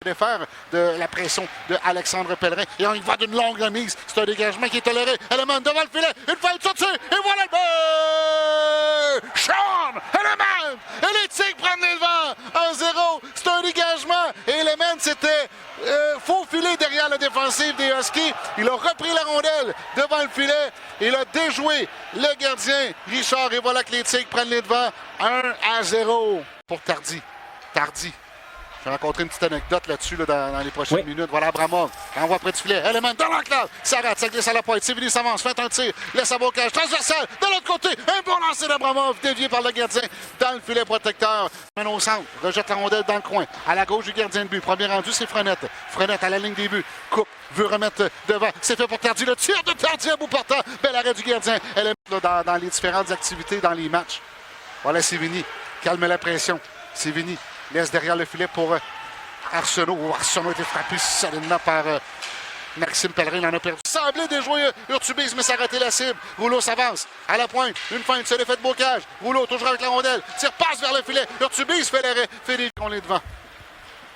défaire de la pression de Alexandre Pellerin. Et on y va d'une longue remise. C'est un dégagement qui est toléré. Element devant le filet. Une fois sortie. Et voilà le but! Sean Element! Et les Tigres prennent les devants. 1-0. C'est un dégagement. Et Element s'était faufilé derrière la défensive des Huskies. Il a repris la rondelle devant le filet. Il a déjoué le gardien Richard. Et voilà que les Tigres prennent les devants. 1-0 pour Tardy. Tardy. J'ai rencontré une petite anecdote là-dessus dans les prochaines minutes. Voilà Abramov. Envoie près du filet. Element dans l'enclave. Ça rate. Ça glisse à la pointe. Sévigny s'avance. Fait un tir. Laisse à Bocage. Transversal. De l'autre côté. Un bon lancer d'Abramov. Dévié par le gardien. Dans le filet protecteur. Mène au centre. Rejette la rondelle dans le coin. À la gauche du gardien de but. Premier rendu, c'est Frenette. Frenette à la ligne des buts. Coupe. Veut remettre devant. C'est fait pour Tardy. Le tir de Tardy à bout portant. Bel arrêt du gardien. Element dans les différentes activités dans les matchs. Voilà Sévigny. Calme la pression. Sévigny laisse derrière le filet pour Arsenault. Arsenault a été frappé solidement par Maxime Pellerin. Il en a perdu. Il semblait déjouer Urtubise, mais ça a raté la cible. Rouleau s'avance à la pointe. Une feinte, c'est l'effet de Bocage. Rouleau toujours avec la rondelle. Tire, passe vers le filet. Urtubise fait l'arrêt. Fait des... On est devant.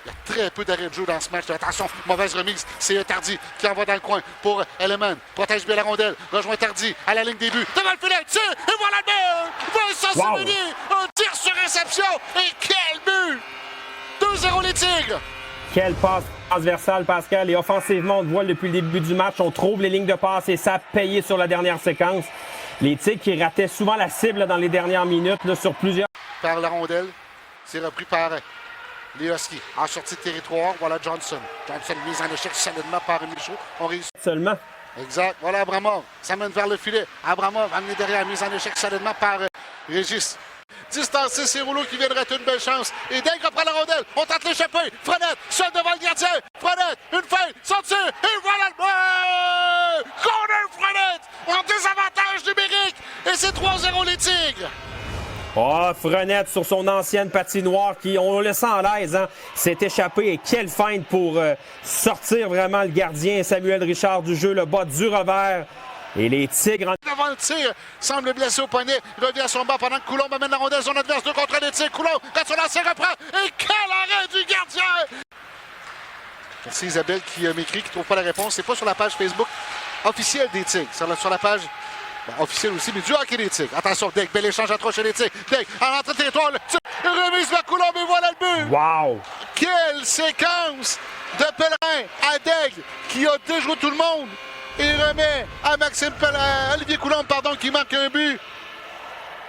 Il y a très peu d'arrêt de jeu dans ce match. Attention, mauvaise remise. C'est Tardy qui envoie dans le coin pour Element. Protège bien la rondelle. Rejoint Tardy à la ligne des buts. Devant le filet. Tire. Et voilà le but. Vincent Sévigny. Un tir sur réception. Et quel but. 2-0 les Tigres. Quelle passe transversale, Pascal. Et offensivement, on le voit depuis le début du match. On trouve les lignes de passe et ça a payé sur la dernière séquence. Les Tigres qui rataient souvent la cible dans les dernières minutes là, sur plusieurs... Par la rondelle. C'est repris par les Huskies. En sortie de territoire, voilà Johnson. Johnson mise en échec solidement par Michaud. On réussit. Seulement. Exact. Voilà Abramov. Ça mène vers le filet. Abramov amené derrière, mise en échec solidement par Régis. Distancé, c'est Rouleau qui vient de rater une belle chance. Et Daigle reprend la rondelle. On tente l'échapper. Frenette, seul devant le gardien. Frenette, une feinte, sortie. Et voilà le but! Corner Frenette en désavantage numérique. Et c'est 3-0 les Tigres. Oh, Frenette sur son ancienne patinoire qui, on le sent à l'aise, hein, s'est échappé. Et quelle feinte pour sortir vraiment le gardien Samuel Richard du jeu. Le bas du revers. Et les Tigres... Devant le tir, semble blessé au poignet, revient à son banc pendant que Coulomb amène la rondelle, son adverse 2 contre les tirs. Coulomb, quand son lancer reprend, et quel arrêt du gardien! Merci Isabelle qui m'écrit, qui ne trouve pas la réponse. C'est pas sur la page Facebook officielle des Tigres, sur la page officielle aussi, mais du hockey des Tigres. Attention, Daigle, bel échange à 3 chez les Tigres. Daigle, en entrée de territoire, le tir, remise vers Coulomb, et voilà le but! Wow! Quelle séquence de Pellerin à Daigle, qui a déjoué tout le monde! Et il remet à Olivier Coulomb, qui marque un but.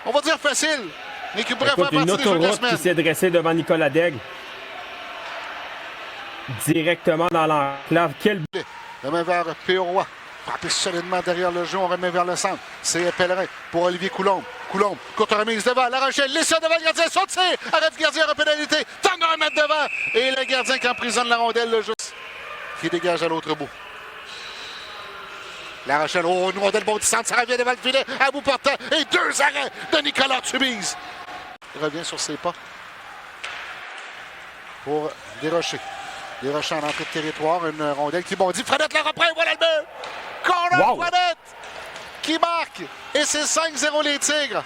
On va dire facile, mais qui pourrait faire partie des jeux de la semaine. Qui s'est dressé devant Nicolas Daigle. Directement dans l'enclave. Quel but! Remet vers P.O. Roy. Frappé solidement derrière le jeu. On remet vers le centre. C'est Pellerin pour Olivier Coulomb. Coulomb, courte remise devant. La Rochelle, laisse devant le gardien. Sorti. Arrête du gardien en pénalité. Tente de remettre devant. Et le gardien qui emprisonne la rondelle, le jeu. Qui dégage à l'autre bout. La Rochelle, oh, une rondelle bondissante, ça revient devant le filet, à bout portant, et 2 arrêts de Nicolas Urtubise. Il revient sur ses pas pour Desrochers. Desrochers en entrée de territoire, une rondelle qui bondit. Frenette la reprend, voilà le but! Corner Frenette qui marque, et c'est 5-0 les Tigres.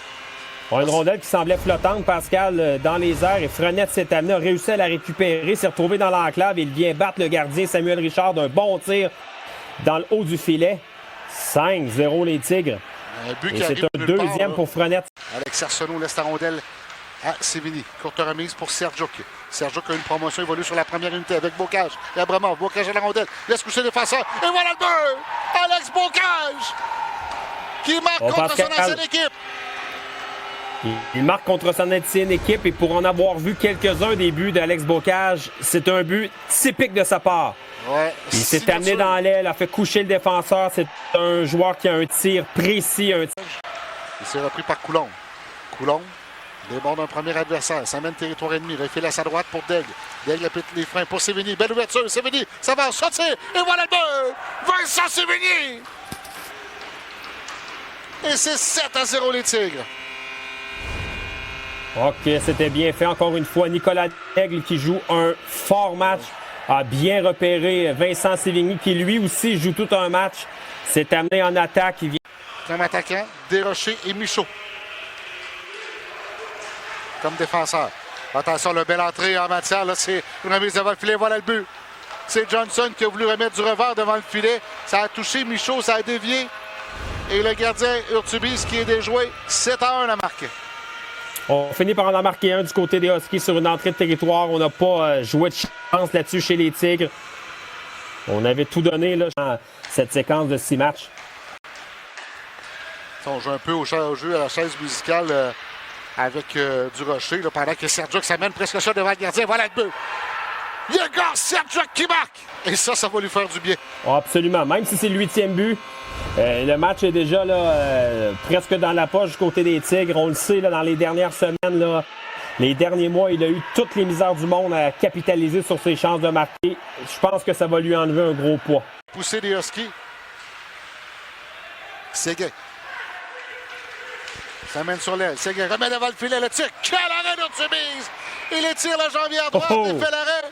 Bon, une rondelle qui semblait flottante, Pascal, dans les airs, et Frenette s'est amené, a réussi à la récupérer, s'est retrouvé dans l'enclave, et il vient battre le gardien Samuel Richard d'un bon tir dans le haut du filet. 5-0 les Tigres. Et c'est un deuxième pour Frenette. Alex Arsenault laisse la rondelle à Sévigny. Courte remise pour Serjouk. Serjouk a une promotion, évolue sur la première unité avec Bocage. Et Abramov, Bocage à la rondelle. Laisse coucher le défenseur. Et voilà le but! Alex Bocage! Qui marque contre son ancienne équipe. Il marque contre son ancienne équipe. Et pour en avoir vu quelques-uns des buts d'Alex Bocage, c'est un but typique de sa part. Ouais, il s'est amené dans l'aile, a fait coucher le défenseur. C'est un joueur qui a un tir précis. Il s'est repris par Coulomb. Coulomb déborde un premier adversaire. Ça mène territoire ennemi. Refile à sa droite pour Daigle. Daigle applique les freins pour Sévigny. Belle ouverture. Sévigny, ça va sortir. Et voilà le but! Vincent Sévigny! Et c'est 7-0 les Tigres. OK, c'était bien fait. Encore une fois, Nicolas Daigle qui joue un fort match. A bien repéré Vincent Sévigny qui lui aussi joue tout un match. S'est amené en attaque. Il vient... Comme attaquant, Desrochers et Michaud. Comme défenseur. Attention, le bel entrée en matière. Là, c'est une remise devant le filet. Voilà le but. C'est Johnson qui a voulu remettre du revers devant le filet. Ça a touché Michaud, ça a dévié. Et le gardien Urtubis qui est déjoué. 7-1 la marqué. On finit par en marquer un du côté des Huskies sur une entrée de territoire. On n'a pas joué de chance là-dessus chez les Tigres. On avait tout donné là, dans cette séquence de 6 matchs. On joue un peu au jeu à la chaise musicale avec du rocher là, pendant que Sergiuk s'amène presque ça devant le gardien. Voilà le but. Yegor Sergiuk qui marque. Et ça va lui faire du bien. Oh, absolument. Même si c'est le 8e but, le match est déjà là, presque dans la poche du côté des Tigres. On le sait, là, dans les dernières semaines, là, les derniers mois, il a eu toutes les misères du monde à capitaliser sur ses chances de marquer. Je pense que ça va lui enlever un gros poids. Pousser des Huskies. Séguin. S'amène sur l'aile. Séguin remet devant le filet. Le tir. Quel arrêt d'Urtubis! Il étire la jambière droite. Il fait l'arrêt.